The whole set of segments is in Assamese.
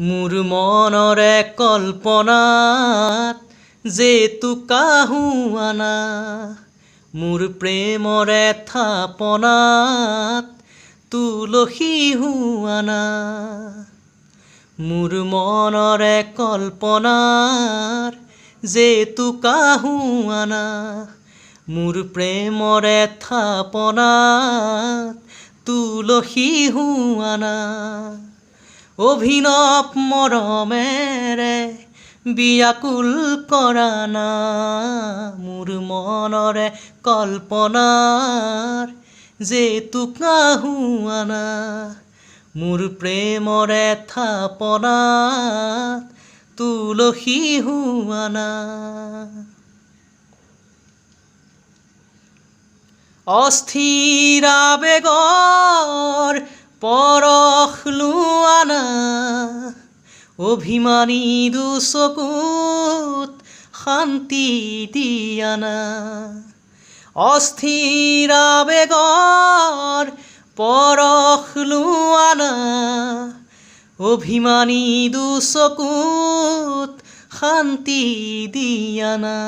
মোৰ মনৰে কল্পনাত যেতু কাহুৱানা মোৰ প্ৰেমৰে থাপনাত তুলসী হুৱানা মোৰ মনৰে কল্পনাৰ যেতু কাহুৱানা মোৰ প্ৰেমৰে থাপনাত তুলসী হুৱানা অভিনৱ মৰমেৰে বিয়াকুল কৰানা মোৰ মনৰে কল্পনাৰ যেতু কাহুৱানা মোৰ প্ৰেমৰে থাপনাত তুলসী হুৱানা অস্থিৰ আবেগৰ পৰশ লোৱানা অভিমানী দুচকুত শান্তি দিয়ানা অস্থিৰ আবেগৰ পৰশ লোৱানা অভিমানী দুচকুত শান্তি দিয়ানা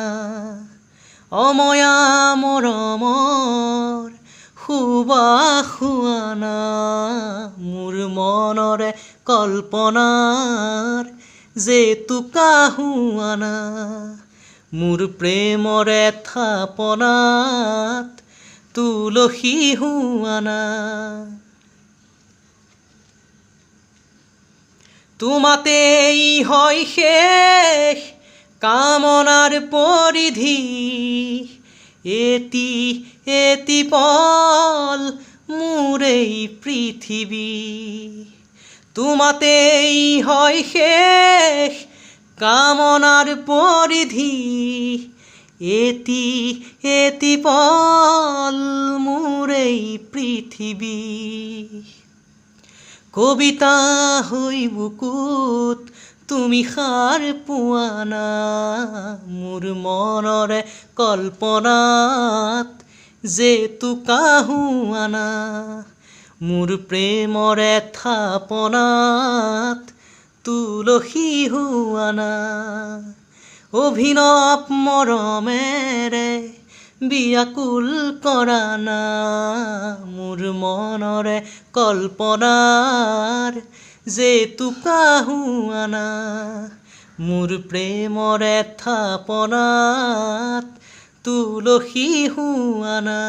অময়া মৰমৰ সুবাস হুৱানা মোৰ মনৰে কল্পনাৰ যেতু কাহুৱানা মোৰ প্ৰেমৰে থাপনাত তুলসী হুৱানা তোমাতেই হয় শেষ কামনাৰ পৰিধি এটি এটি পল মোৰ এই পৃথিৱী তোমাতেই হয় শেষ কামনাৰ পৰিধি এটি এটি পল মোৰ এই পৃথিৱী কবিতা হৈ বুকুত তুমি সাৰ পোৱানা মোৰ মনৰে কল্পনাত যেতু কাহুৱানা মোৰ প্ৰেমৰে থাপনাত তুলসী হুৱানা অভিনৱ মৰমেৰে বিয়াকুল কৰানা মোৰ মনৰে কল্পনাৰ যেতু কাহুৱানা মোৰ প্ৰেমৰে থাপনাত তুলসী হুৱানা